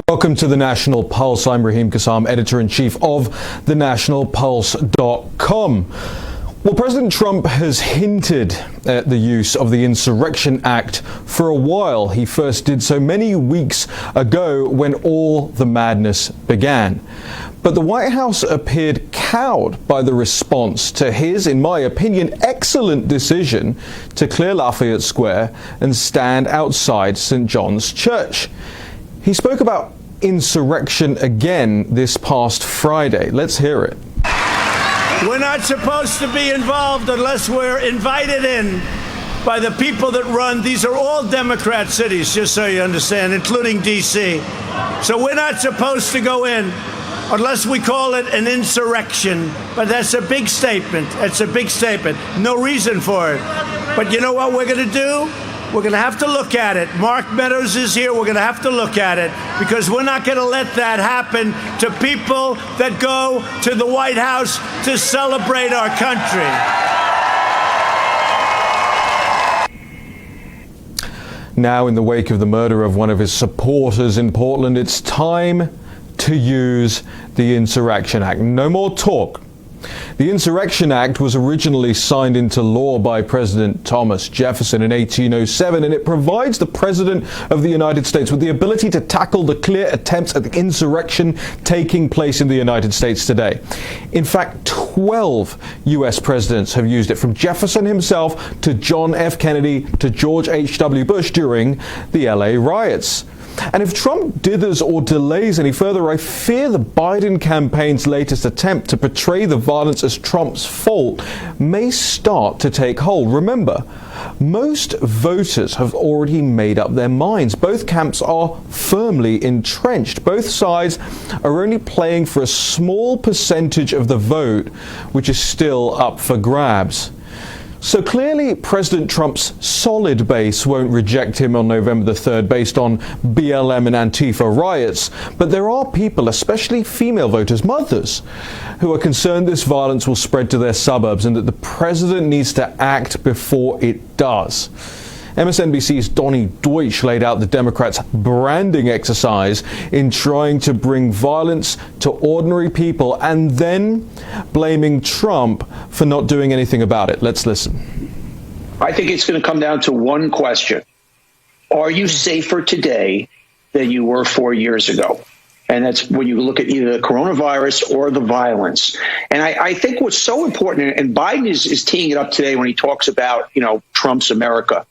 Welcome to the National Pulse. I'm Raheem Kassam, editor-in-chief of thenationalpulse.com. Well, President Trump has hinted at the use of the Insurrection Act for a while. He first did so many weeks ago when all the madness began. But the White House appeared cowed by the response to his, in my opinion, excellent decision to clear Lafayette Square and stand outside St. John's Church. He spoke about insurrection again this past Friday. Let's hear it. We're not supposed to be involved unless we're invited in by the people that run. These are all Democrat cities, just so you understand, including D.C. So we're not supposed to go in unless we call it an insurrection. But that's a big statement. It's a big statement. No reason for it. But you know what we're going to do? We're going to have to look at it. Mark Meadows is here. We're going to have to look at it because we're not going to let that happen to people that go to the White House to celebrate our country. Now, in the wake of the murder of one of his supporters in Portland, it's time to use the Insurrection Act. No more talk. The Insurrection Act was originally signed into law by President Thomas Jefferson in 1807, and it provides the President of the United States with the ability to tackle the clear attempts at insurrection taking place in the United States today. In fact, 12 U.S. presidents have used it, from Jefferson himself to John F. Kennedy to George H.W. Bush during the L.A. riots. And if Trump dithers or delays any further, I fear the Biden campaign's latest attempt to portray the violence as Trump's fault may start to take hold. Remember, most voters have already made up their minds. Both camps are firmly entrenched. Both sides are only playing for a small percentage of the vote, which is still up for grabs. So clearly, President Trump's solid base won't reject him on November the 3rd based on BLM and Antifa riots. But there are people, especially female voters, mothers, who are concerned this violence will spread to their suburbs and that the president needs to act before it does. MSNBC's Donnie Deutsch laid out the Democrats' branding exercise in trying to bring violence to ordinary people and then blaming Trump for not doing anything about it. Let's listen. I think it's going to come down to one question. Are you safer today than you were 4 years ago? And that's when you look at either the coronavirus or the violence. And I think what's so important, and Biden is teeing it up today when he talks about, Trump's America.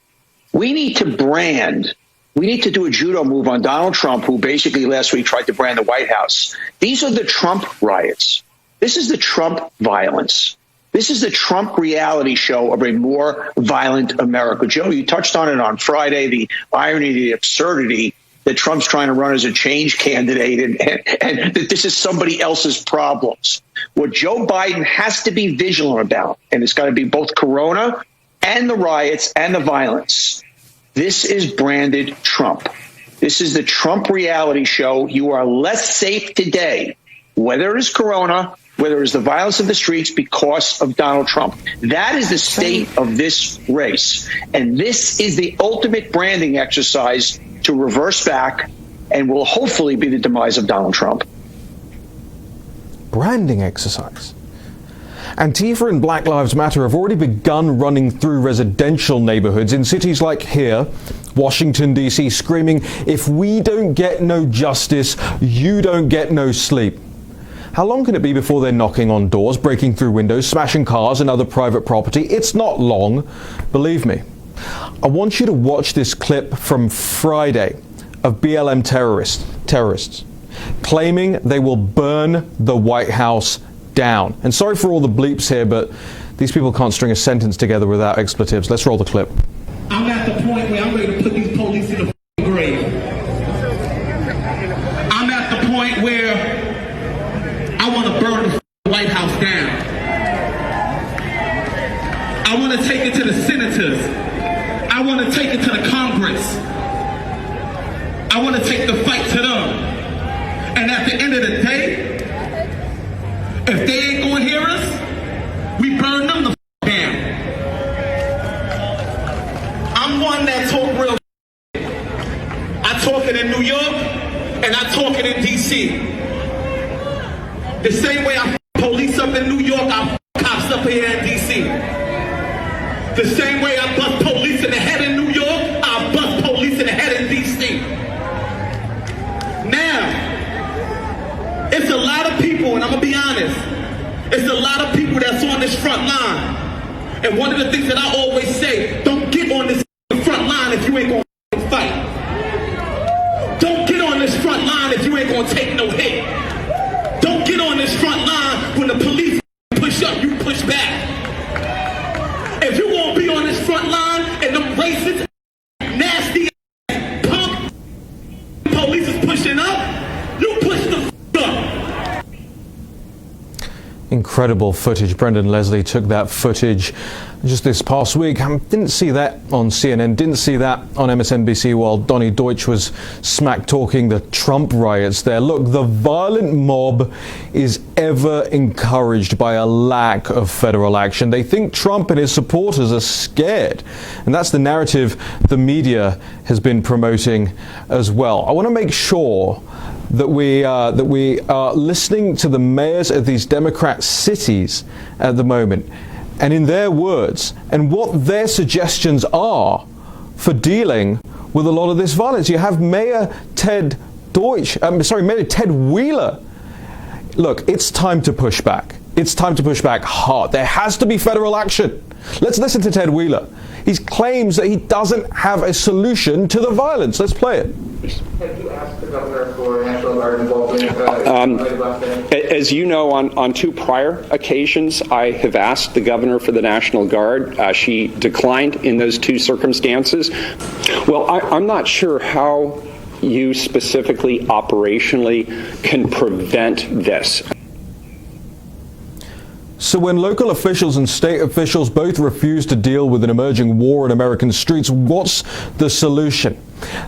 We need to brand. We need to do a judo move on Donald Trump, who basically last week tried to brand the White House. These are the Trump riots. This is the Trump violence. This is the Trump reality show of a more violent America. Joe, you touched on it on Friday, the irony, the absurdity that Trump's trying to run as a change candidate and that this is somebody else's problems. What Joe Biden has to be vigilant about, and it's got to be both Corona and the riots and the violence. This is branded Trump. This is the Trump reality show. You are less safe today, whether it is Corona, whether it is the violence of the streets, because of Donald Trump. That is the state of this race. And this is the ultimate branding exercise to reverse back and will hopefully be the demise of Donald Trump. Branding exercise. Antifa and Black Lives Matter have already begun running through residential neighborhoods in cities like here, Washington, D.C., screaming, "If we don't get no justice, you don't get no sleep." How long can it be before they're knocking on doors, breaking through windows, smashing cars and other private property? It's not long, believe me. I want you to watch this clip from Friday of BLM terrorists claiming they will burn the White House down. And sorry for all the bleeps here, but these people can't string a sentence together without expletives. Let's roll the clip. I'm at the point where I'm ready to put these police in the grave. I'm at the point where I want to burn the White House down. I want to take it to the senators. I want to take it to the Congress. I want to take the fight to them. And at the end of the day, if they ain't going to hear us, we burn them the down. I'm one that talk real. I talk it in New York and I talk it in D.C. The same way I police up in New York, I cops up here in D.C. The same way I bust police in the head in New York, I bust police in the head in D.C. Now, it's a lot of people, and I'm going to be honest, it's a lot of people that's on this front line. And one of the things that I always say, don't get on this front line if you ain't going to fight. Don't get on this front line if you ain't going to take no hit. Don't get on this front line when the police push up, you push back. If you won't be on this front line and them racist, nasty punk police is pushing up, you push the up. Incredible footage. Brendan Leslie took that footage just this past week. Didn't see that on CNN, didn't see that on MSNBC while Donnie Deutsch was smack talking the Trump riots there. Look, the violent mob is ever encouraged by a lack of federal action. They think Trump and his supporters are scared. And that's the narrative the media has been promoting as well. I want to make sure that we are listening to the mayors of these Democrat cities at the moment, and in their words, and what their suggestions are for dealing with a lot of this violence. You have Mayor Ted Wheeler. Look, it's time to push back. It's time to push back hard. There has to be federal action. Let's listen to Ted Wheeler. He claims that he doesn't have a solution to the violence. Let's play it. Have you asked the governor for National Guard involvement? As you know, on two prior occasions, I have asked the governor for the National Guard. She declined in those two circumstances. Well, I'm not sure how you specifically operationally can prevent this. So when local officials and state officials both refuse to deal with an emerging war in American streets, what's the solution?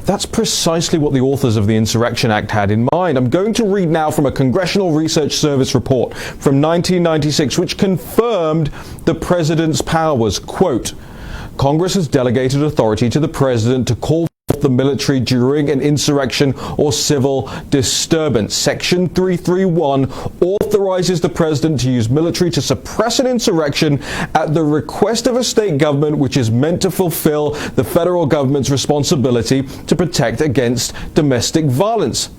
That's precisely what the authors of the Insurrection Act had in mind. I'm going to read now from a Congressional Research Service report from 1996, which confirmed the president's powers. Quote, Congress has delegated authority to the president to call the military during an insurrection or civil disturbance. Section 331 authorizes the president to use military to suppress an insurrection at the request of a state government which is meant to fulfill the federal government's responsibility to protect against domestic violence.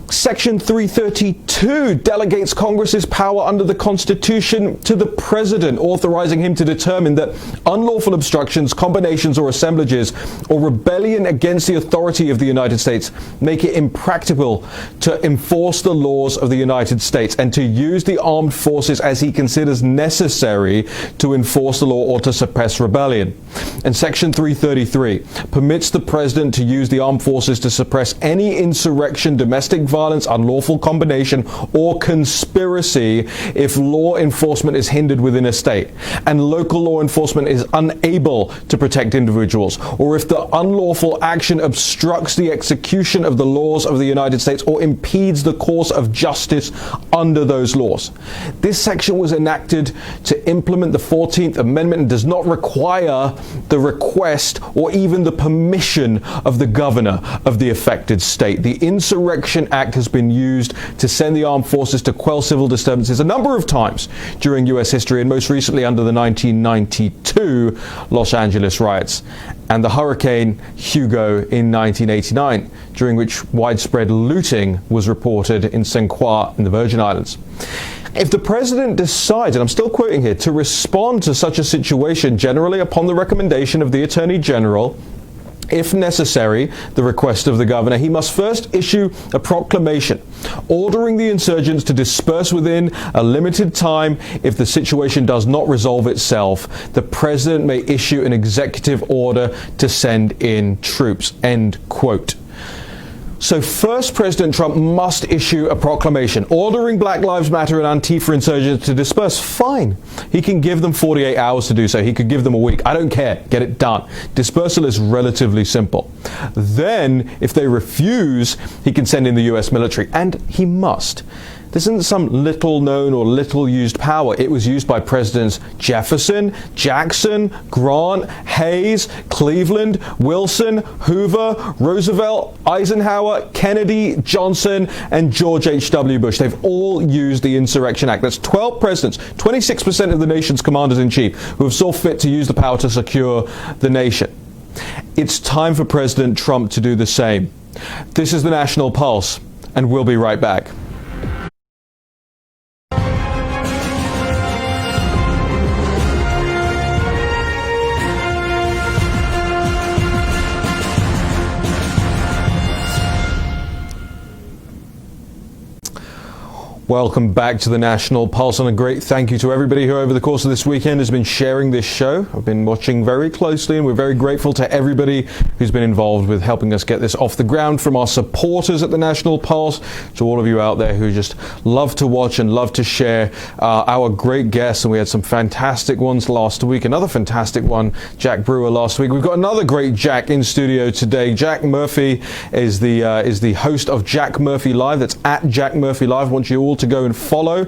Section 332 delegates Congress's power under the Constitution to the President, authorizing him to determine that unlawful obstructions, combinations or assemblages or rebellion against the authority of the United States make it impracticable to enforce the laws of the United States and to use the armed forces as he considers necessary to enforce the law or to suppress rebellion. And Section 333 permits the President to use the armed forces to suppress any insurrection, domestic violence, unlawful combination, or conspiracy if law enforcement is hindered within a state and local law enforcement is unable to protect individuals, or if the unlawful action obstructs the execution of the laws of the United States or impedes the course of justice under those laws. This section was enacted to implement the 14th Amendment and does not require the request or even the permission of the governor of the affected state. The Insurrection Act Act has been used to send the armed forces to quell civil disturbances a number of times during U.S. history, and most recently under the 1992 Los Angeles riots and the Hurricane Hugo in 1989, during which widespread looting was reported in St. Croix in the Virgin Islands. If the president decides, and I'm still quoting here, to respond to such a situation generally upon the recommendation of the Attorney General, if necessary, the request of the governor, he must first issue a proclamation ordering the insurgents to disperse within a limited time. If the situation does not resolve itself, the president may issue an executive order to send in troops. End quote. So first, President Trump must issue a proclamation ordering Black Lives Matter and Antifa insurgents to disperse. Fine. He can give them 48 hours to do so. He could give them a week. I don't care. Get it done. Dispersal is relatively simple. Then, if they refuse, he can send in the U.S. military. And he must. This isn't some little known or little used power. It was used by Presidents Jefferson, Jackson, Grant, Hayes, Cleveland, Wilson, Hoover, Roosevelt, Eisenhower, Kennedy, Johnson, and George H.W. Bush. They've all used the Insurrection Act. That's 12 presidents, 26% of the nation's commanders-in-chief who have saw fit to use the power to secure the nation. It's time for President Trump to do the same. This is the National Pulse, and we'll be right back. Welcome back to the National Pulse, and a great thank you to everybody who over the course of this weekend has been sharing this show. I've been watching very closely, and we're very grateful to everybody who's been involved with helping us get this off the ground, from our supporters at the National Pulse to all of you out there who just love to watch and love to share our great guests. And we had some fantastic ones last week. Another fantastic one, Jack Brewer, last week. We've got another great Jack in studio today. Jack Murphy is the host of Jack Murphy Live. That's at Jack Murphy Live. I want you all to go and follow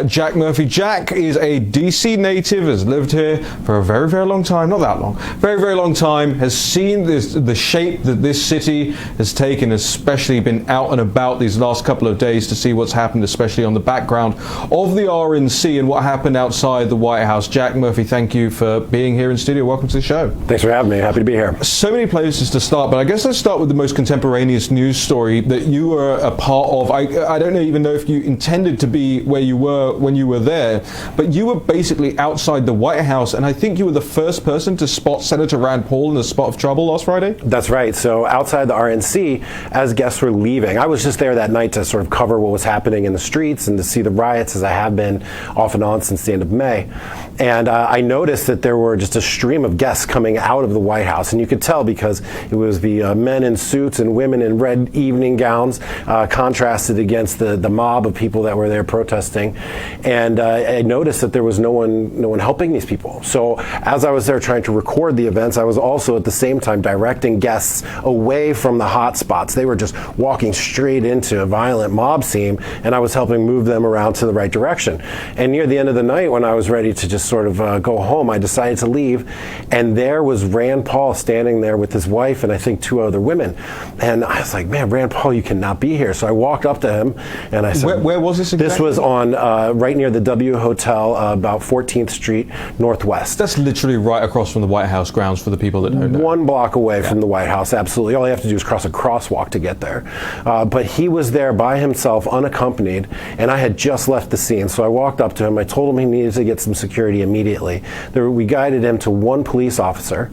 Jack Murphy. Jack is a DC native, has lived here for a very, very long time, not that long, very, very long time, has seen the shape that this city has taken, especially been out and about these last couple of days to see what's happened, especially on the background of the RNC and what happened outside the White House. Jack Murphy, thank you for being here in studio. Welcome to the show. Thanks for having me. Happy to be here. So many places to start, but I guess let's start with the most contemporaneous news story that you were a part of. I don't even know if you intended to be where you were when you were there, but you were basically outside the White House, and I think you were the first person to spot Senator Rand Paul in a spot of trouble last Friday? That's right. So outside the RNC, as guests were leaving, I was just there that night to sort of cover what was happening in the streets and to see the riots, as I have been off and on since the end of May. And I noticed that there were just a stream of guests coming out of the White House, and you could tell because it was the men in suits and women in red evening gowns, contrasted against the mob of people that were there protesting. And I noticed that there was no one helping these people. So as I was there trying to record the events, I was also at the same time directing guests away from the hot spots. They were just walking straight into a violent mob scene, and I was helping move them around to the right direction. And near the end of the night, when I was ready to just sort of go home, I decided to leave, and there was Rand Paul standing there with his wife and I think two other women. And I was like, man, Rand Paul, you cannot be here. So I walked up to him and I said, where was this exactly? This was on right near the W Hotel, about 14th Street Northwest. That's literally right across from the White House grounds for the people that don't know. 1 block away from the White House, absolutely. All you have to do is cross a crosswalk to get there. But he was there by himself, unaccompanied, and I had just left the scene. So I walked up to him. I told him he needed to get some security immediately. We guided him to one police officer,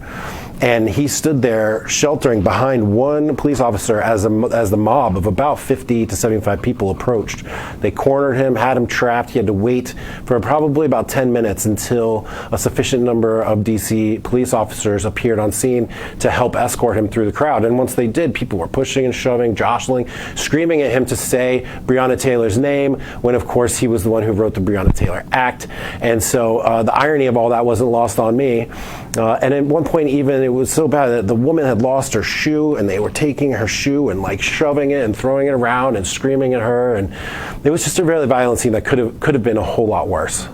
and he stood there sheltering behind one police officer as the mob of about 50 to 75 people approached. They cornered him, had him trapped. He had to wait for probably about 10 minutes until a sufficient number of DC police officers appeared on scene to help escort him through the crowd. And once they did, people were pushing and shoving, jostling, screaming at him to say Breonna Taylor's name, when of course he was the one who wrote the Breonna Taylor Act. And so the irony of all that wasn't lost on me. And at one point even, it was so bad that the woman had lost her shoe, and they were taking her shoe and like shoving it and throwing it around and screaming at her. And it was just a really violent scene that could have been a whole lot worse.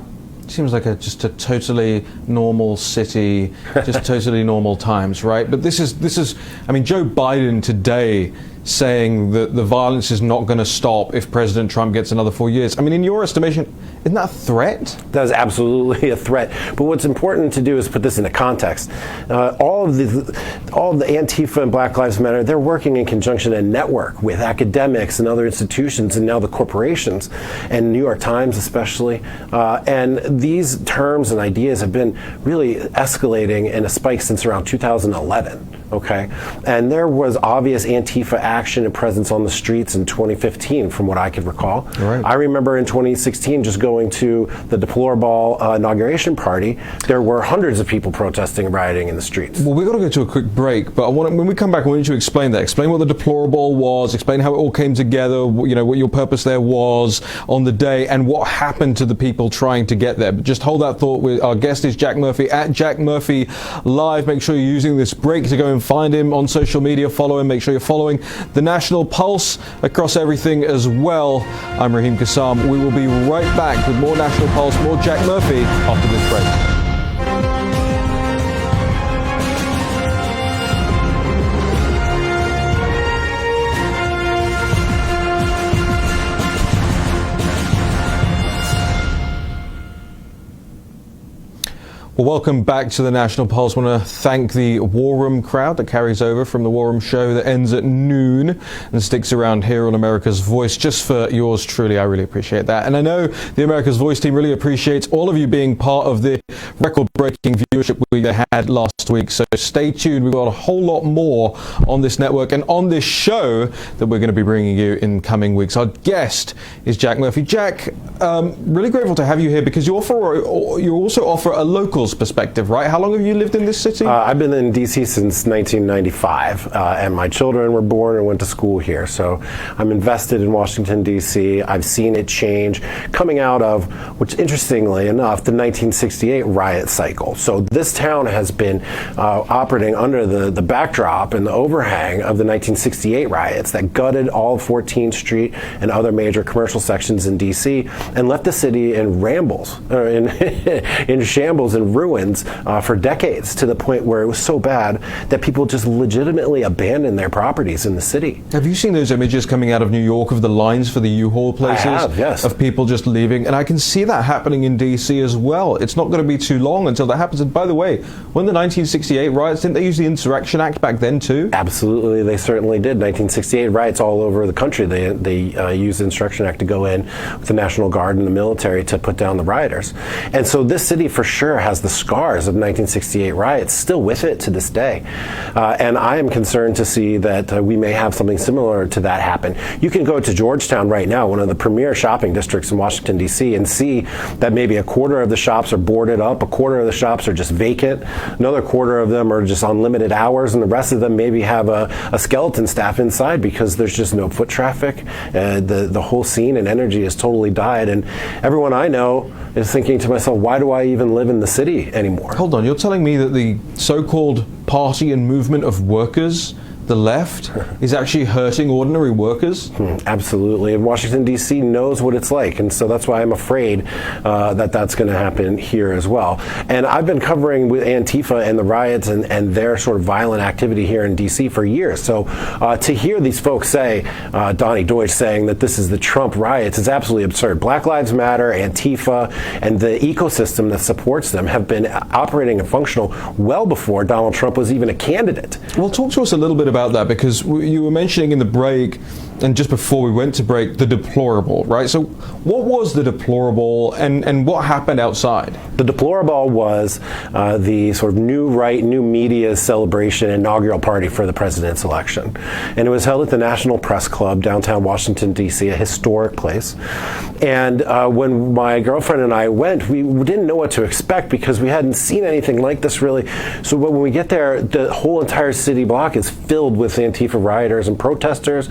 Seems like just a totally normal city, just totally normal times, right? But this is, I mean, Joe Biden today saying that the violence is not going to stop if President Trump gets another 4 years. I mean, in your estimation, isn't that a threat? That is absolutely a threat. But what's important to do is put this into context. All of the Antifa and Black Lives Matter, they're working in conjunction and network with academics and other institutions and now the corporations and New York Times especially. And these terms and ideas have been really escalating in a spike since around 2011. Okay, and there was obvious Antifa action and presence on the streets in 2015, from what I could recall. Right. I remember in 2016 just going to the deplorable inauguration party. There were hundreds of people protesting and rioting in the streets. Well, we've got to go to a quick break, but when we come back, I want you to explain that. Explain what the deplorable was, explain how it all came together, you know, what your purpose there was on the day, and what happened to the people trying to get there. But just hold that thought. Our guest is Jack Murphy, at Jack Murphy Live. Make sure you're using this break to go and find him on social media, follow him, make sure you're following the National Pulse across everything as well. I'm Raheem Kassam. We will be right back with more National Pulse, more Jack Murphy after this break. Well, welcome back to the National Pulse. I want to thank the War Room crowd that carries over from the War Room show that ends at noon and sticks around here on America's Voice just for yours truly. I really appreciate that. And I know the America's Voice team really appreciates all of you being part of the record-breaking viewership we had last week. So stay tuned. We've got a whole lot more on this network and on this show that we're going to be bringing you in coming weeks. Our guest is Jack Murphy. Jack, really grateful to have you here because you also offer a local perspective, right? How long have you lived in this city? I've been in D.C. since 1995, and my children were born and went to school here. So I'm invested in Washington, D.C. I've seen it change coming out of, which interestingly enough, the 1968 riot cycle. So this town has been operating under the backdrop and the overhang of the 1968 riots that gutted all of 14th Street and other major commercial sections in D.C. and left the city in rambles, in shambles and ruins for decades, to the point where it was so bad that people just legitimately abandoned their properties in the city. Have you seen those images coming out of New York of the lines for the U-Haul places? I have, yes. Of people just leaving, and I can see that happening in D.C. as well. It's not going to be too long until that happens. And by the way, when the 1968 riots, didn't they use the Insurrection Act back then too? Absolutely, they certainly did. 1968 riots all over the country. They used the Insurrection Act to go in with the National Guard and the military to put down the rioters. And so this city for sure has the scars of 1968 riots still with it to this day. And I am concerned to see that we may have something similar to that happen. You can go to Georgetown right now, one of the premier shopping districts in Washington, D.C., and see that maybe a quarter of the shops are boarded up, a quarter of the shops are just vacant, another quarter of them are just on limited hours, and the rest of them maybe have a skeleton staff inside because there's just no foot traffic. The whole scene and energy has totally died, and everyone I know is thinking to myself, why do I even live in the city anymore? Hold on, you're telling me that the so-called party and movement of workers, the left, is actually hurting ordinary workers? Absolutely. And Washington, D.C. knows what it's like, and so that's why I'm afraid that that's going to happen here as well. And I've been covering with Antifa and the riots and their sort of violent activity here in D.C. for years. So to hear these folks say, Donnie Deutsch saying that this is the Trump riots is absolutely absurd. Black Lives Matter, Antifa, and the ecosystem that supports them have been operating and functional well before Donald Trump was even a candidate. Well, talk to us a little bit about that, because you were mentioning in the break and just before we went to break the deplorable, right? So what was the deplorable and what happened outside? The deplorable was the sort of new right, new media celebration inaugural party for the president's election. And it was held at the National Press Club, downtown Washington, D.C., a historic place. And when my girlfriend and I went, we didn't know what to expect because we hadn't seen anything like this really. So when we get there, the whole entire city block is filled with Antifa rioters and protesters,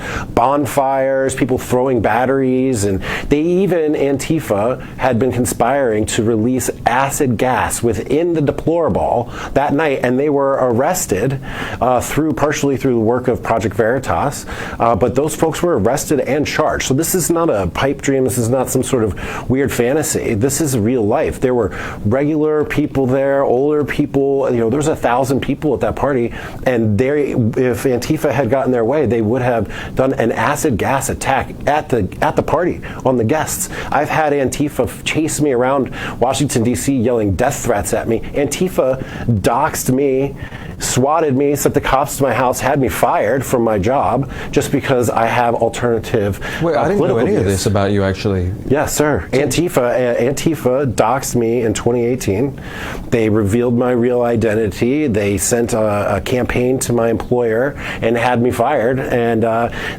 bonfires, people throwing batteries, and Antifa had been conspiring to release acid gas within the deplorable that night, and they were arrested partially through the work of Project Veritas, but those folks were arrested and charged. So this is not a pipe dream. This is not some sort of weird fantasy. This is real life. There were regular people there, older people. There was 1,000 people at that party, and if Antifa had gotten their way, they would have done an acid gas attack at the party on the guests. I've had Antifa chase me around Washington, D.C. yelling death threats at me. Antifa doxed me, swatted me, sent the cops to my house, had me fired from my job just because I have alternative Wait, I didn't know any of this about you, actually. Yes, sir. Antifa doxed me in 2018. They revealed my real identity. They sent a campaign to my employer and had me fired. And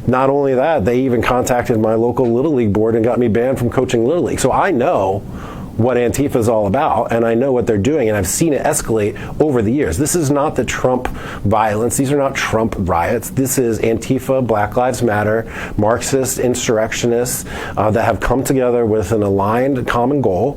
not only that, they even contacted my local Little League board and got me banned from coaching Little League. So I know what Antifa is all about, and I know what they're doing, and I've seen it escalate over the years. This is not the Trump violence. These are not Trump riots. This is Antifa, Black Lives Matter, Marxist insurrectionists that have come together with an aligned common goal,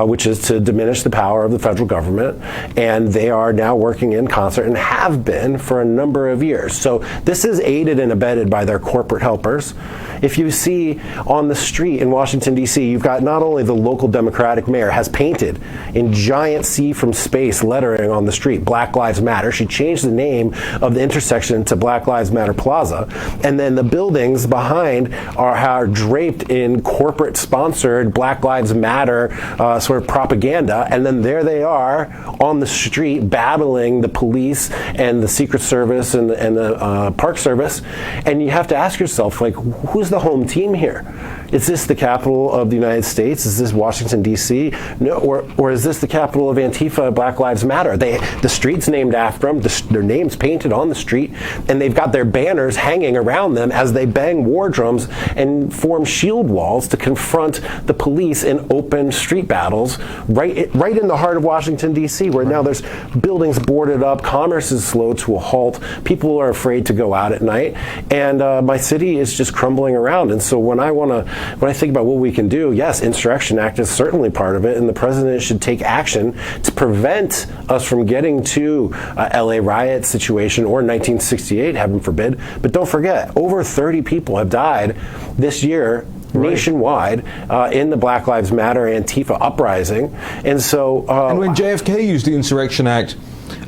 which is to diminish the power of the federal government, and they are now working in concert and have been for a number of years. So this is aided and abetted by their corporate helpers. If you see on the street in Washington, D.C., you've got not only the local Democratic mayor has painted in giant C from space lettering on the street, Black Lives Matter. She changed the name of the intersection to Black Lives Matter Plaza. And then the buildings behind are draped in corporate-sponsored Black Lives Matter sort of propaganda. And then there they are on the street battling the police and the Secret Service and the Park Service. And you have to ask yourself, like, who's the home team here? Is this the capital of the United States? Is this Washington, D.C.? No, or is this the capital of Antifa, Black Lives Matter? The street's named after them, their name's painted on the street, and they've got their banners hanging around them as they bang war drums and form shield walls to confront the police in open street battles right in the heart of Washington, D.C., where now there's buildings boarded up, commerce is slowed to a halt, people are afraid to go out at night, and my city is just crumbling around. And so when I think about what we can do, yes, Insurrection Act is certainly part of it, and the president should take action to prevent us from getting to a LA riot situation or 1968, heaven forbid. But don't forget, over 30 people have died this year nationwide in the Black Lives Matter Antifa uprising. And so and when JFK used the Insurrection Act,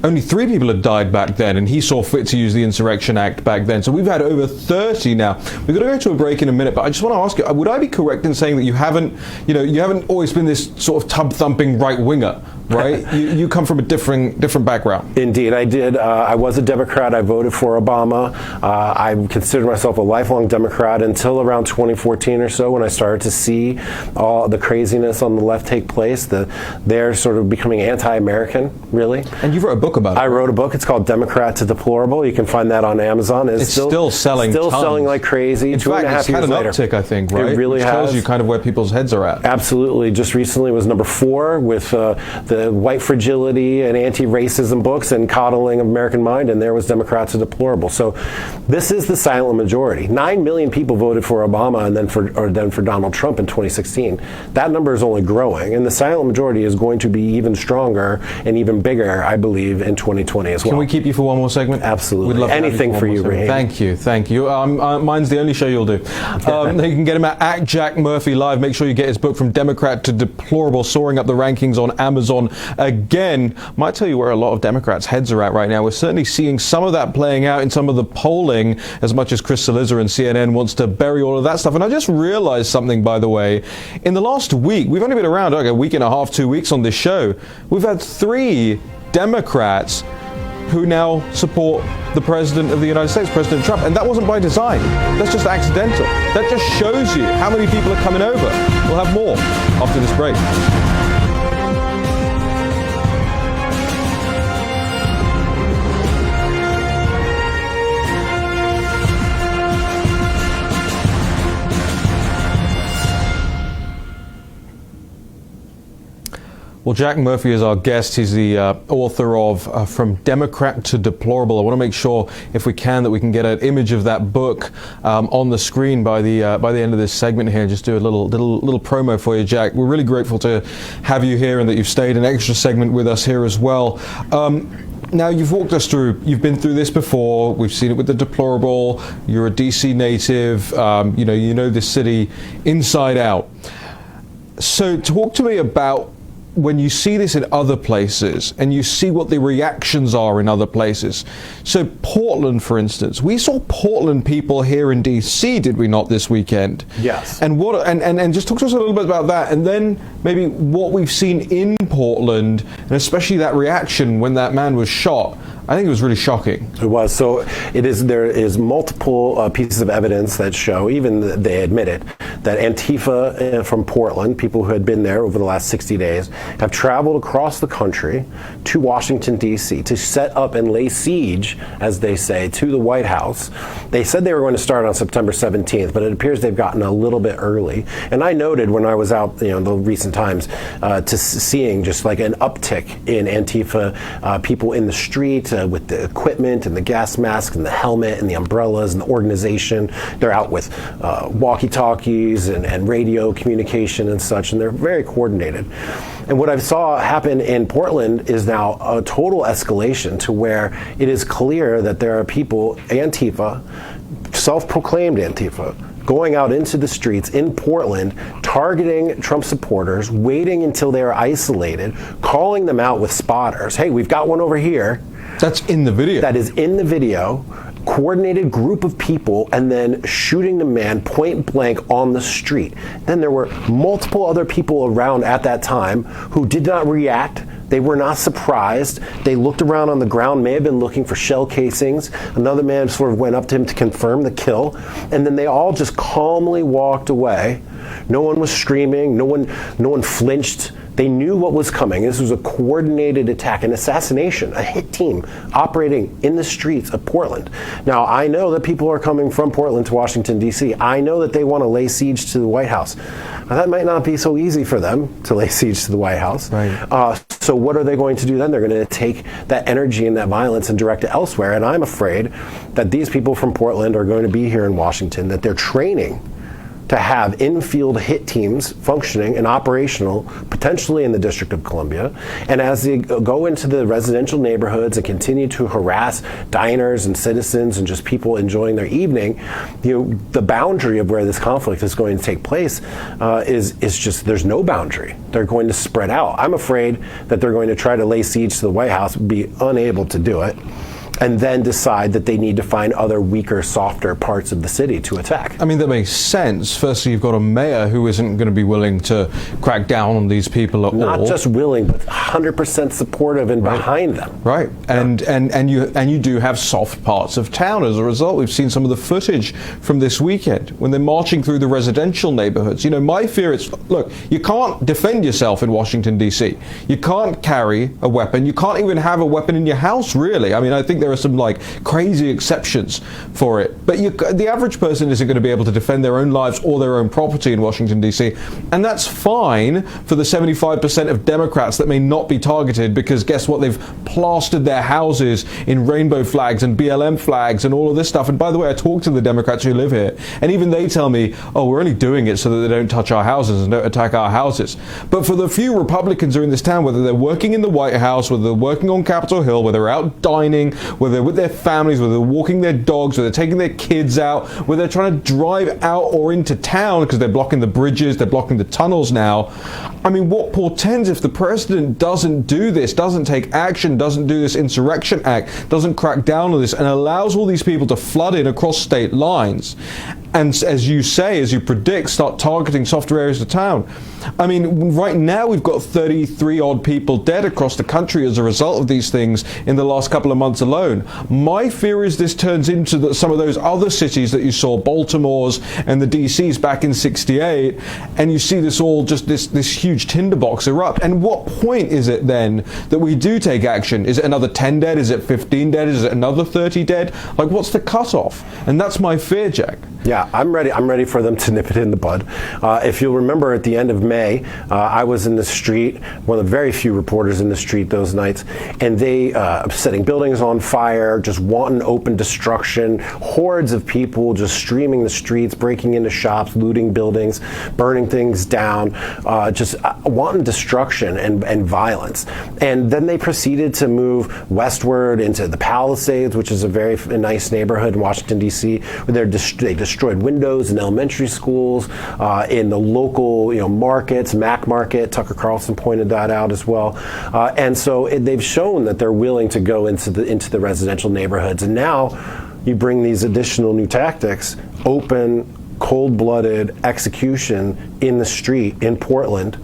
only 3 people had died back then, and he saw fit to use the Insurrection Act back then. So we've had over 30 now. We've got to go to a break in a minute, but I just want to ask you, would I be correct in saying that you haven't always been this sort of tub-thumping right-winger, right? you come from a different background. Indeed, I did. I was a Democrat. I voted for Obama. I considered myself a lifelong Democrat until around 2014 or so, when I started to see all the craziness on the left take place. They're sort of becoming anti-American, really. And you wrote a book about it. I wrote a book. It's called Democrat to Deplorable. You can find that on Amazon. It's still selling Still tons. Selling like crazy. In fact, it's had an uptick, I think, right? It really Which has. tells you kind of where people's heads are at. Absolutely. Just recently was number 4 with the white fragility and anti-racism books and coddling of American mind, and there was Democrats to Deplorable. So this is the silent majority. 9 million people voted for Obama and then for Donald Trump in 2016. That number is only growing, and the silent majority is going to be even stronger and even bigger, I believe, in 2020 as well. Can we keep you for one more segment? Absolutely. We'd love anything for you, Raheem. Thank you. Mine's the only show you'll do. You can get him at Jack Murphy Live. Make sure you get his book From Democrat to Deplorable, soaring up the rankings on Amazon. Again, might tell you where a lot of Democrats' heads are at right now. We're certainly seeing some of that playing out in some of the polling, as much as Chris Cillizza and CNN wants to bury all of that stuff. And I just realized something, by the way. In the last week, we've only been around like a week and a half, 2 weeks on this show. We've had 3 Democrats who now support the President of the United States, President Trump. And that wasn't by design. That's just accidental. That just shows you how many people are coming over. We'll have more after this break. Well, Jack Murphy is our guest. He's the author of From Democrat to Deplorable. I want to make sure, if we can, that we can get an image of that book on the screen by the end of this segment here. Just do a little promo for you, Jack. We're really grateful to have you here and that you've stayed an extra segment with us here as well. Now, you've walked us through, you've been through this before, we've seen it with the deplorable, you're a DC native, you know this city inside out. So talk to me about when you see this in other places and you see what the reactions are in other places. So Portland, for instance, we saw Portland people here in DC, did we not, this weekend? Yes. And and just talk to us a little bit about that, and then maybe what we've seen in Portland, and especially that reaction when that man was shot. I think it was really shocking. It was. So there is multiple pieces of evidence that show, even they admit it, that Antifa from Portland, people who had been there over the last 60 days, have traveled across the country to Washington, D.C. to set up and lay siege, as they say, to the White House. They said they were going to start on September 17th, but it appears they've gotten a little bit early. And I noted when I was out, in the recent times, to seeing just like an uptick in Antifa people in the street, with the equipment and the gas mask and the helmet and the umbrellas and the organization. They're out with walkie-talkies and radio communication and such, and they're very coordinated. And what I saw happen in Portland is now a total escalation to where it is clear that there are people, Antifa, self-proclaimed Antifa, going out into the streets in Portland, targeting Trump supporters, waiting until they are isolated, calling them out with spotters. Hey, we've got one over here. That's in the video. That is in the video. Coordinated group of people, and then shooting the man point blank on the street. Then there were multiple other people around at that time who did not react. They were not surprised. They looked around on the ground, may have been looking for shell casings. Another man sort of went up to him to confirm the kill, and then they all just calmly walked away. No one was screaming. No one flinched. They knew what was coming. This was a coordinated attack, an assassination, a hit team operating in the streets of Portland. Now, I know that people are coming from Portland to Washington, D.C. I know that they want to lay siege to the White House. Now, that might not be so easy for them to lay siege to the White House. Right. So what are they going to do then? They're going to take that energy and that violence and direct it elsewhere. And I'm afraid that these people from Portland are going to be here in Washington, that they're training to have in-field hit teams functioning and operational, potentially in the District of Columbia. And as they go into the residential neighborhoods and continue to harass diners and citizens and just people enjoying their evening, the boundary of where this conflict is going to take place is just, there's no boundary. They're going to spread out. I'm afraid that they're going to try to lay siege to the White House, be unable to do it, and then decide that they need to find other weaker, softer parts of the city to attack. I mean, that makes sense. Firstly, you've got a mayor who isn't going to be willing to crack down on these people at all. Not just willing, but 100% supportive and behind them. Right. And you do have soft parts of town as a result. We've seen some of the footage from this weekend when they're marching through the residential neighborhoods. My fear is, look, you can't defend yourself in Washington, D.C. You can't carry a weapon. You can't even have a weapon in your house, really. I mean, I think there are some crazy exceptions for it, but the average person isn't going to be able to defend their own lives or their own property in Washington, D.C. And that's fine for the 75% of Democrats that may not be targeted, because guess what? They've plastered their houses in rainbow flags and BLM flags and all of this stuff. And by the way, I talk to the Democrats who live here, and even they tell me, oh, we're only doing it so that they don't touch our houses and don't attack our houses. But for the few Republicans who are in this town, whether they're working in the White House, whether they're working on Capitol Hill, whether they're out dining, whether they're with their families, whether they're walking their dogs, whether they're taking their kids out, whether they're trying to drive out or into town because they're blocking the bridges, they're blocking the tunnels now. I mean, what portends if the president doesn't do this, doesn't take action, doesn't do this Insurrection Act, doesn't crack down on this, and allows all these people to flood in across state lines, and as you say, as you predict, start targeting softer areas of town. I mean, right now we've got 33 odd people dead across the country as a result of these things in the last couple of months alone. My fear is this turns into some of those other cities that you saw, Baltimore's and the DC's back in '68, and you see this all just this huge tinderbox erupt. And what point is it then that we do take action? Is it another 10 dead? Is it 15 dead? Is it another 30 dead? Like, what's the cutoff? And that's my fear, Jack. Yeah, I'm ready. I'm ready for them to nip it in the bud. If you'll remember, at the end of May, I was in the street, one of the very few reporters in the street those nights, and they setting buildings on fire, just wanton open destruction, hordes of people just streaming the streets, breaking into shops, looting buildings, burning things down, just wanton destruction and violence. And then they proceeded to move westward into the Palisades, which is a very nice neighborhood in Washington, D.C., where they destroyed windows in elementary schools, in the local markets, Mac Market. Tucker Carlson pointed that out as well. And so they've shown that they're willing to go into the residential neighborhoods. And now you bring these additional new tactics, open, cold-blooded execution in the street in Portland.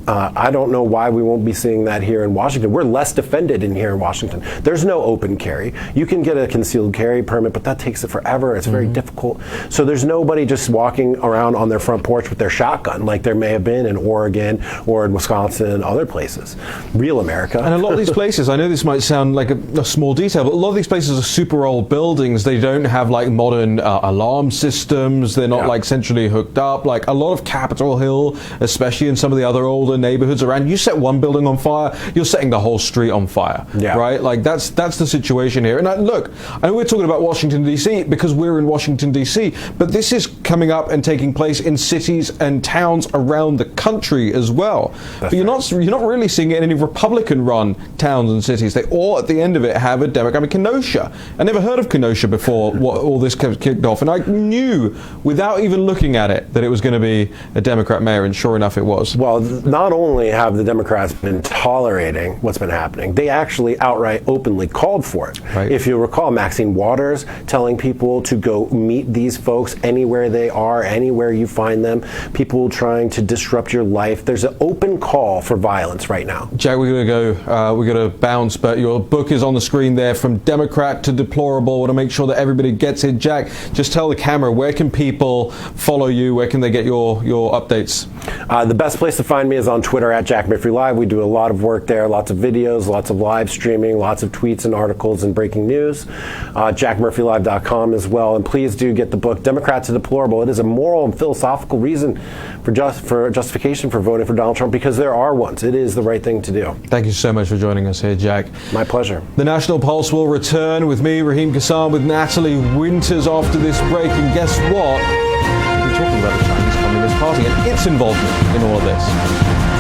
I don't know why we won't be seeing that here in Washington. We're less defended in here in Washington. There's no open carry. You can get a concealed carry permit, but that takes it forever. It's very difficult. So there's nobody just walking around on their front porch with their shotgun like there may have been in Oregon or in Wisconsin and other places. Real America. And a lot of these places, I know this might sound like a small detail, but a lot of these places are super old buildings. They don't have like modern alarm systems. They're not like centrally hooked up. Like a lot of Capitol Hill, especially in some of the other older neighborhoods around, you set one building on fire, you're setting the whole street on fire, right? Like that's the situation here. And look, I know we're talking about Washington D.C. because we're in Washington D.C., but this is coming up and taking place in cities and towns around the country as well. But you're not really seeing it in any Republican-run towns and cities. They all at the end of it have a Democrat. I mean, Kenosha. I never heard of Kenosha before all this kicked off, and I knew without even looking at it that it was going to be a Democrat mayor, and sure enough, it was. Well, not only have the Democrats been tolerating what's been happening, they actually outright openly called for it. Right. If you recall, Maxine Waters telling people to go meet these folks anywhere they are, anywhere you find them, people trying to disrupt your life. There's an open call for violence right now. Jack, we're going to bounce, but your book is on the screen there, From Democrat to Deplorable. I want to make sure that everybody gets it. Jack, just tell the camera, where can people follow you? Where can they get your updates? The best place to find me is on Twitter at Jack Murphy Live. We do a lot of work there, lots of videos, lots of live streaming, lots of tweets and articles and breaking news. JackMurphyLive.com as well. And please do get the book, Democrat to Deplorable. It is a moral and philosophical reason for justification for voting for Donald Trump, because there are ones. It is the right thing to do. Thank you so much for joining us here, Jack. My pleasure. The National Pulse will return with me, Raheem Kassam, with Natalie Winters after this break. And guess what? We're talking about the Chinese Communist Party and its involvement in all of this.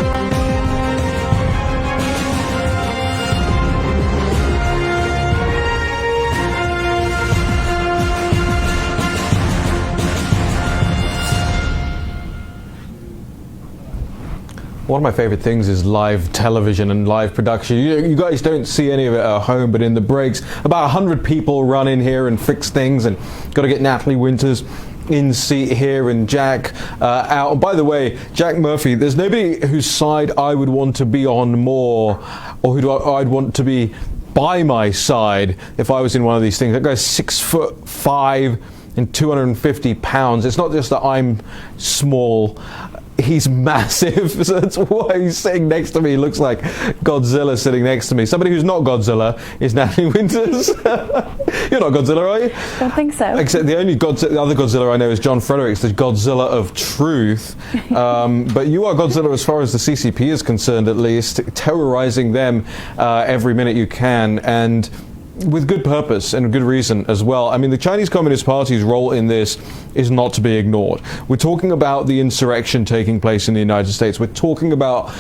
One of my favorite things is live television and live production. You guys don't see any of it at home, but in the breaks, about 100 people run in here and fix things, and got to get Natalie Winters in seat here and Jack out. And by the way, Jack Murphy, there's nobody whose side I would want to be on more, or who I'd want to be by my side if I was in one of these things. That guy's 6'5" and 250 pounds. It's not just that I'm small. He's massive, so that's why he's sitting next to me. He looks like Godzilla sitting next to me. Somebody who's not Godzilla is Natalie Winters. You're not Godzilla, are you? Don't think so. Except the other Godzilla I know is John Fredericks, the Godzilla of truth. But you are Godzilla as far as the CCP is concerned, at least, terrorizing them every minute you can, and with good purpose and good reason as well. I mean, the Chinese Communist Party's role in this is not to be ignored. We're talking about the insurrection taking place in the United States. We're talking about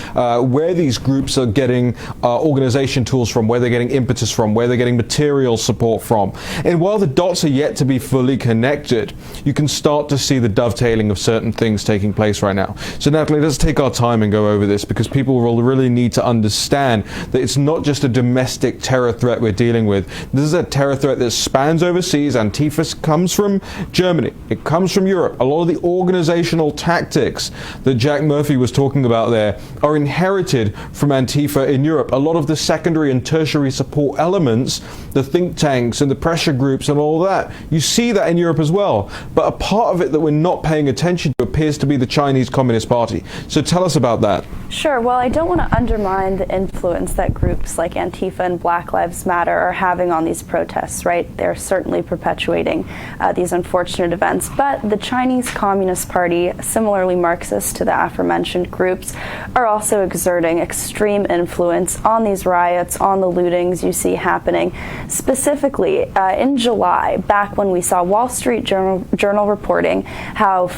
where these groups are getting organization tools from, where they're getting impetus from, where they're getting material support from. And while the dots are yet to be fully connected, you can start to see the dovetailing of certain things taking place right now. So Natalie, let's take our time and go over this, because people will really need to understand that it's not just a domestic terror threat we're dealing with. This is a terror threat that spans overseas. Antifa comes from Germany. It comes from Europe. A lot of the organizational tactics that Jack Murphy was talking about there are inherited from Antifa in Europe. A lot of the secondary and tertiary support elements, the think tanks and the pressure groups and all that, you see that in Europe as well. But a part of it that we're not paying attention to appears to be the Chinese Communist Party. So tell us about that. Sure. Well, I don't want to undermine the influence that groups like Antifa and Black Lives Matter are having having on these protests, right? They're certainly perpetuating these unfortunate events. But the Chinese Communist Party, similarly Marxist to the aforementioned groups, are also exerting extreme influence on these riots, on the lootings you see happening. Specifically, in July, back when we saw Wall Street Journal reporting how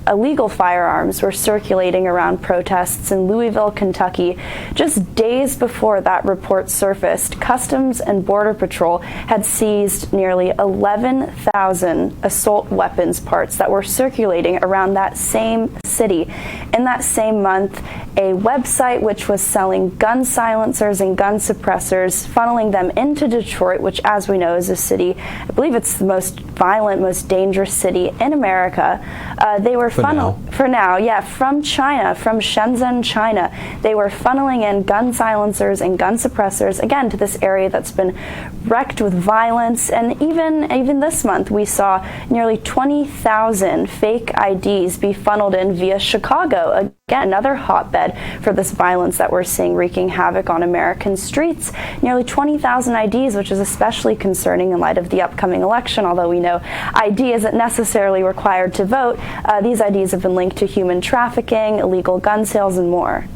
illegal firearms were circulating around protests in Louisville, Kentucky. Just days before that report surfaced, Customs and Border Patrol had seized nearly 11,000 assault weapons parts that were circulating around that same city. In that same month, a website which was selling gun silencers and gun suppressors, funneling them into Detroit, which, as we know, is a city, I believe it's the most violent, most dangerous city in America. They were from China, from Shenzhen, China. They were funneling in gun silencers and gun suppressors, again, to this area that's been wrecked with violence. And even this month, we saw nearly 20,000 fake IDs be funneled in via Chicago. Again, another hotbed for this violence that we're seeing wreaking havoc on American streets. Nearly 20,000 IDs, which is especially concerning in light of the upcoming election. Although we know ID isn't necessarily required to vote, these IDs have been linked to human trafficking, illegal gun sales, and more.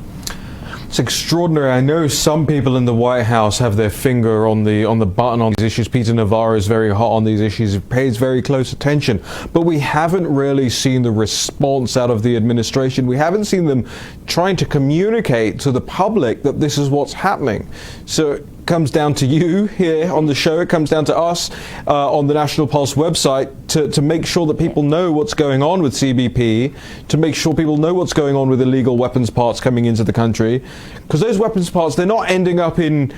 It's extraordinary. I know some people in the White House have their finger on the button on these issues. Peter Navarro is very hot on these issues. He pays very close attention. But we haven't really seen the response out of the administration. We haven't seen them trying to communicate to the public that this is what's happening. So it comes down to you here on the show. It comes down to us on the National Pulse website to make sure that people know what's going on with CBP, to make sure people know what's going on with illegal weapons parts coming into the country. Because those weapons parts, they're not ending up in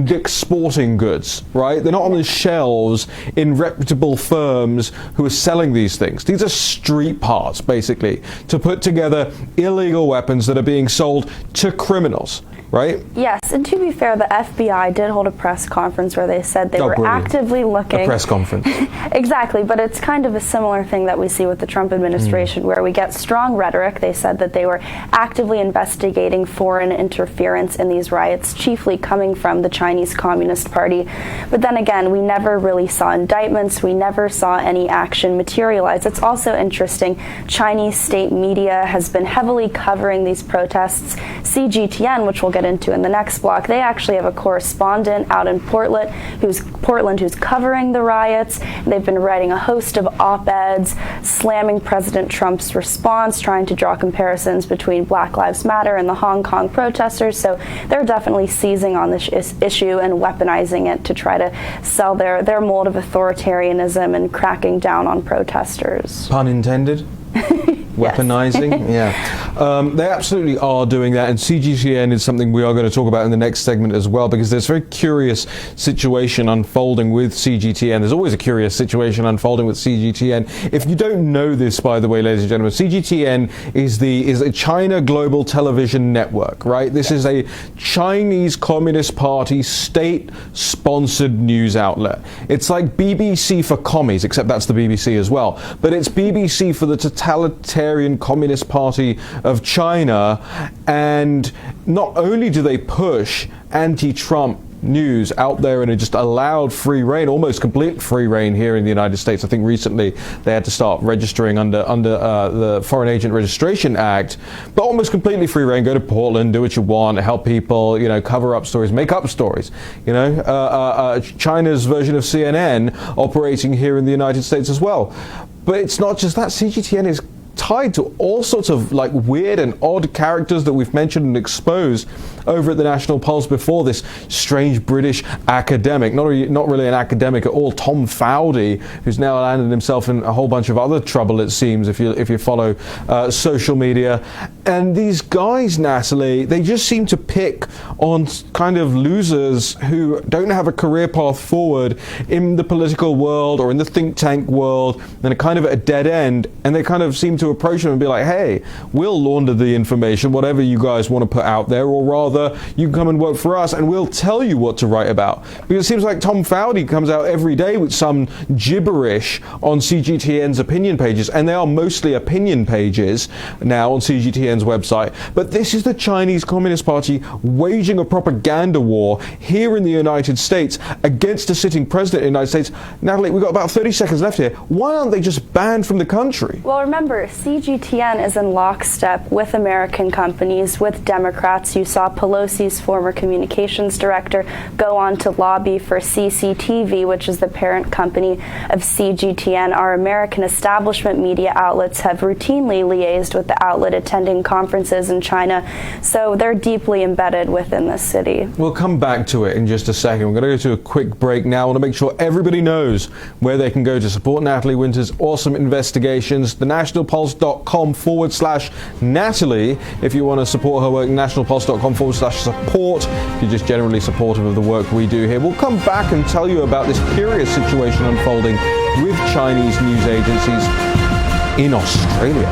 Dick's Sporting Goods, right? They're not on the shelves in reputable firms who are selling these things. These are street parts, basically, to put together illegal weapons that are being sold to criminals. Right? Yes, and to be fair, the FBI did hold a press conference where they said they were actively looking. A press conference. Exactly, but it's kind of a similar thing that we see with the Trump administration, where we get strong rhetoric. They said that they were actively investigating foreign interference in these riots, chiefly coming from the Chinese Communist Party. But then again, we never really saw indictments. We never saw any action materialize. It's also interesting, Chinese state media has been heavily covering these protests. CGTN, which we'll get into in the next block, they actually have a correspondent out in Portland who's covering the riots. They've been writing a host of op-eds slamming President Trump's response, trying to draw comparisons between Black Lives Matter and the Hong Kong protesters. So they're definitely seizing on this issue and weaponizing it to try to sell their mold of authoritarianism and cracking down on protesters. Pun intended? Weaponizing? Yeah. They absolutely are doing that, and CGTN is something we are going to talk about in the next segment as well, because there's a very curious situation unfolding with CGTN. There's always a curious situation unfolding with CGTN. If you don't know this, by the way, ladies and gentlemen, CGTN is a China Global Television Network, right? This is a Chinese Communist Party state-sponsored news outlet. It's like BBC for commies, except that's the BBC as well. But it's BBC for the totalitarian Communist Party of China, and not only do they push anti-Trump news out there and just allowed free reign, almost complete free reign here in the United States. I think recently they had to start registering under the Foreign Agent Registration Act, but almost completely free reign. Go to Portland, do what you want, help people, cover up stories, make up stories. China's version of CNN operating here in the United States as well. But it's not just that. CGTN is tied to all sorts of weird and odd characters that we've mentioned and exposed over at the National Pulse before. This strange British academic, not really an academic at all, Tom Fowdy, who's now landed himself in a whole bunch of other trouble, it seems, if you follow social media. And these guys, Natalie, they just seem to pick on kind of losers who don't have a career path forward in the political world or in the think tank world, and are kind of at a dead end, and they kind of seem to to approach them and be like, hey, we'll launder the information, whatever you guys want to put out there, or rather, you can come and work for us and we'll tell you what to write about. Because it seems like Tom Fowdy comes out every day with some gibberish on CGTN's opinion pages, and they are mostly opinion pages now on CGTN's website. But this is the Chinese Communist Party waging a propaganda war here in the United States against a sitting president in the United States. Natalie, we've got about 30 seconds left here. Why aren't they just banned from the country? Well, remember, CGTN is in lockstep with American companies, with Democrats. You saw Pelosi's former communications director go on to lobby for CCTV, which is the parent company of CGTN. Our American establishment media outlets have routinely liaised with the outlet attending conferences in China, so they're deeply embedded within the city. We'll come back to it in just a second. We're going to go to a quick break now. I want to make sure everybody knows where they can go to support Natalie Winter's awesome investigations. thenationalpulse.com/Natalie if you want to support her work, nationalpulse.com/support if you're just generally supportive of the work we do here. We'll come back and tell you about this curious situation unfolding with Chinese news agencies in Australia.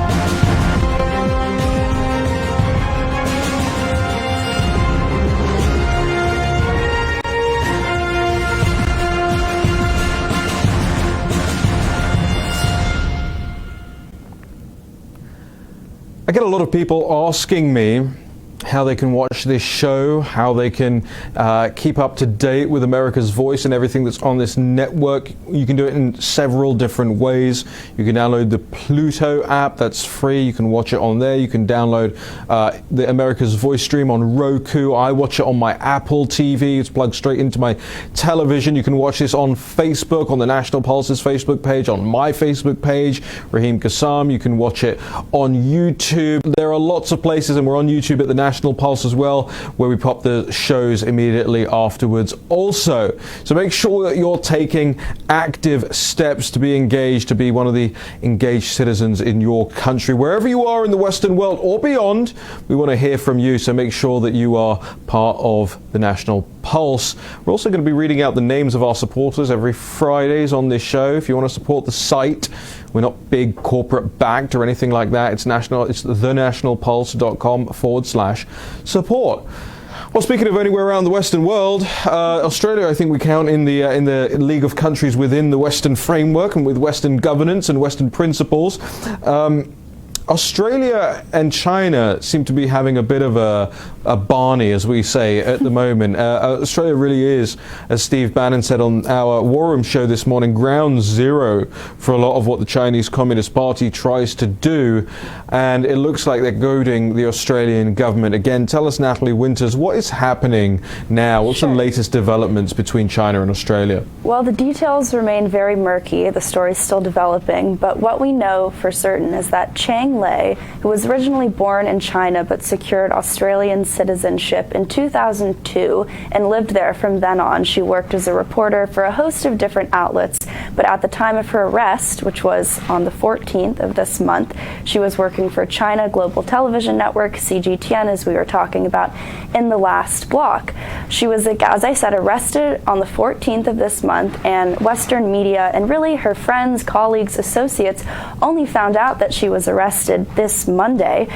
I get a lot of people asking me how they can watch this show, how they can keep up to date with America's Voice and everything that's on this network. You can do it in several different ways. You can download the Pluto app, that's free. You can watch it on there. You can download the America's Voice stream on Roku. I watch it on my Apple TV. It's plugged straight into my television. You can watch this on Facebook, on the National Pulse's Facebook page, on my Facebook page, Raheem Kassam. You can watch it on YouTube. There are lots of places, and we're on YouTube at the National Pulse as well, where we pop the shows immediately afterwards also. So make sure that you're taking active steps to be engaged, to be one of the engaged citizens in your country. Wherever you are in the Western world or beyond, we want to hear from you, so make sure that you are part of the National Pulse. We're also going to be reading out the names of our supporters every Fridays on this show. If you want to support the site, we're not big corporate backed or anything like that. It's thenationalpulse.com/support. Well, speaking of anywhere around the Western world, Australia, I think we count in the league of countries within the Western framework and with Western governance and Western principles. Australia and China seem to be having a bit of a Barney, as we say, at the moment. Australia really is, as Steve Bannon said on our War Room show this morning, ground zero for a lot of what the Chinese Communist Party tries to do. And it looks like they're goading the Australian government. Again, tell us, Natalie Winters, what is happening now? What's the latest developments between China and Australia? Well, the details remain very murky. The story's still developing. But what we know for certain is that Chang Lei, who was originally born in China but secured Australian citizenship in 2002 and lived there from then on. She worked as a reporter for a host of different outlets, but at the time of her arrest, which was on the 14th of this month, she was working for China Global Television Network, CGTN, as we were talking about in the last block. She was, as I said, arrested on the 14th of this month, and Western media and really her friends, colleagues, associates only found out that she was arrested this Monday.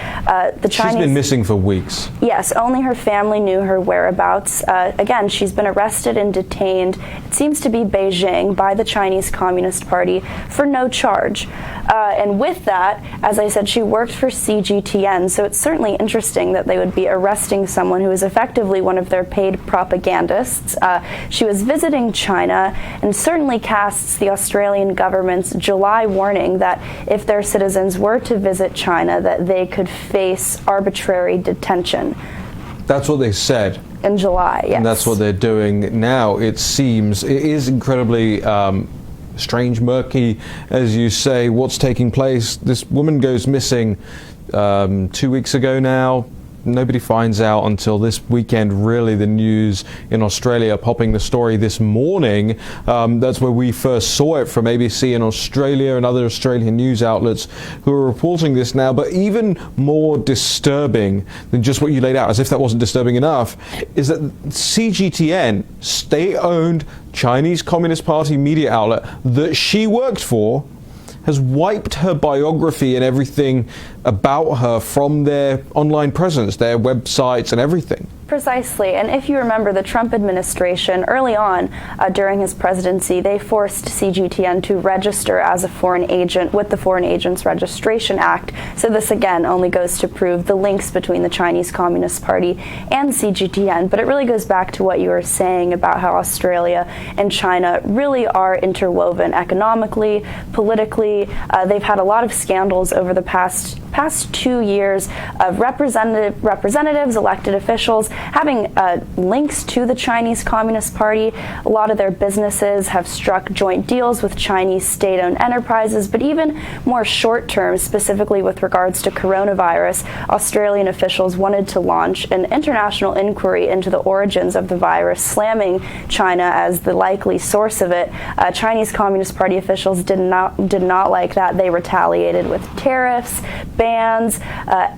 She's been missing for weeks. Yes, only her family knew her whereabouts. Again, she's been arrested and detained, it seems to be Beijing, by the Chinese Communist Party for no charge. And with that, as I said, she worked for CGTN, so it's certainly interesting that they would be arresting someone who is effectively one of their paid propagandists. She was visiting China and certainly casts the Australian government's July warning that if their citizens were to visit China, that they could face arbitrary detention. That's what they said. In July, yes. And that's what they're doing now, it seems. It is incredibly strange, murky, as you say, what's taking place. This woman goes missing 2 weeks ago now. Nobody finds out until this weekend, really. The news in Australia popping the story this morning. That's where we first saw it, from ABC in Australia and other Australian news outlets who are reporting this now. But even more disturbing than just what you laid out, as if that wasn't disturbing enough, is that CGTN, state-owned Chinese Communist Party media outlet that she worked for, has wiped her biography and everything about her from their online presence, their websites and everything. Precisely. And if you remember, the Trump administration, early on during his presidency, they forced CGTN to register as a foreign agent with the Foreign Agents Registration Act. So this, again, only goes to prove the links between the Chinese Communist Party and CGTN. But it really goes back to what you were saying about how Australia and China really are interwoven economically, politically. They've had a lot of scandals over the past 2 years of representatives, elected officials, having links to the Chinese Communist Party. A lot of their businesses have struck joint deals with Chinese state-owned enterprises, but even more short-term, specifically with regards to coronavirus, Australian officials wanted to launch an international inquiry into the origins of the virus, slamming China as the likely source of it. Chinese Communist Party officials did not like that. They retaliated with tariffs, bans,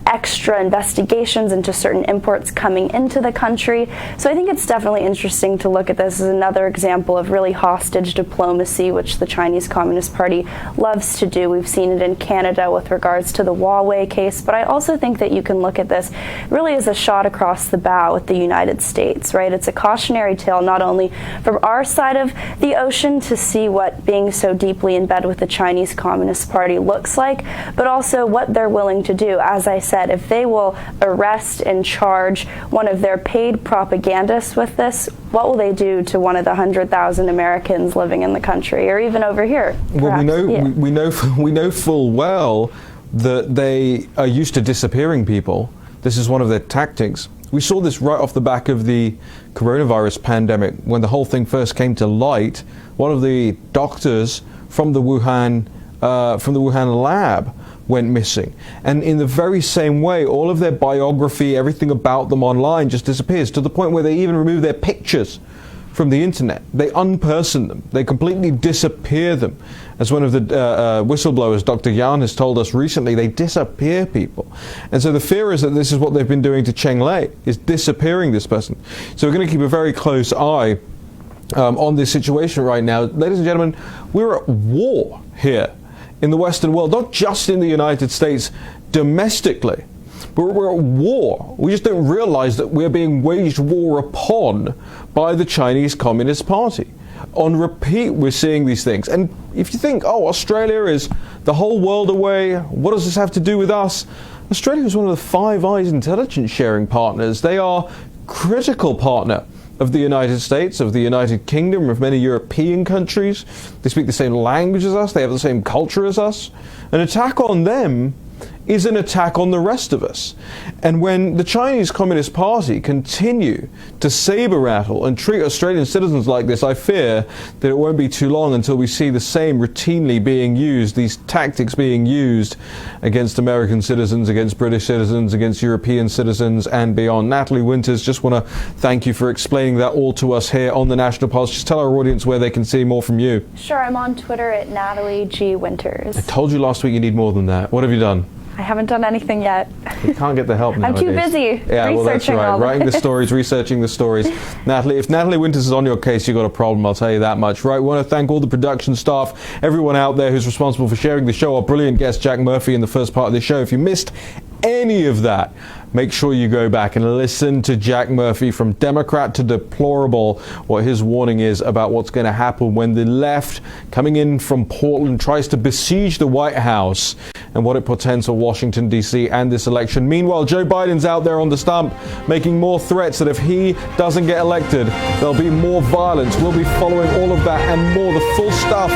extra investigations into certain imports coming into the country. So I think it's definitely interesting to look at this as another example of really hostage diplomacy, which the Chinese Communist Party loves to do. We've seen it in Canada with regards to the Huawei case, but I also think that you can look at this really as a shot across the bow with the United States, right? It's a cautionary tale not only from our side of the ocean to see what being so deeply in bed with the Chinese Communist Party looks like, but also what they're willing to do. As I said, if they will arrest and charge one of their paid propagandists with this, what will they do to one of the 100,000 Americans living in the country, or even over here? Well, Perhaps, we know full well that they are used to disappearing people. This is one of their tactics. We saw this right off the back of the coronavirus pandemic when the whole thing first came to light. One of the doctors from the Wuhan lab went missing, and in the very same way, all of their biography, everything about them online just disappears, to the point where they even remove their pictures from the internet. They unperson them. They completely disappear them. As one of the whistleblowers, Dr. Yan, has told us recently, they disappear people. And so the fear is that this is what they've been doing to Cheng Lei, is disappearing this person. So we're going to keep a very close eye on this situation right now. Ladies and gentlemen, we're at war here in the Western world, not just in the United States, domestically. We're at war. We just don't realize that we're being waged war upon by the Chinese Communist Party. On repeat, we're seeing these things. And if you think, oh, Australia is the whole world away, what does this have to do with us? Australia is one of the Five Eyes intelligence sharing partners. They are critical partner of the United States, of the United Kingdom, of many European countries. They speak the same language as us. They have the same culture as us. An attack on them is an attack on the rest of us. And when the Chinese Communist Party continue to saber rattle and treat Australian citizens like this, I fear that it won't be too long until we see the same routinely being used, these tactics being used against American citizens, against British citizens, against European citizens and beyond. Natalie Winters, just want to thank you for explaining that all to us here on the National Pulse. Just tell our audience where they can see more from you. Sure, I'm on Twitter at Natalie G. Winters. I told you last week you need more than that. What have you done? I haven't done anything yet. You can't get the help nowadays. I'm too busy well, that's researching right. all Writing the this. stories, researching the stories. Natalie, if Natalie Winters is on your case, you've got a problem, I'll tell you that much. Right, we want to thank all the production staff, everyone out there who's responsible for sharing the show, our brilliant guest, Jack Murphy, in the first part of the show. If you missed any of that, make sure you go back and listen to Jack Murphy, from Democrat to deplorable, what his warning is about what's going to happen when the left, coming in from Portland, tries to besiege the White House, and what it portends for Washington, D.C. and this election. Meanwhile, Joe Biden's out there on the stump making more threats that if he doesn't get elected, there'll be more violence. We'll be following all of that and more. The full stuff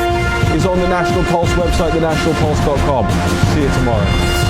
is on the National Pulse website, thenationalpulse.com. See you tomorrow.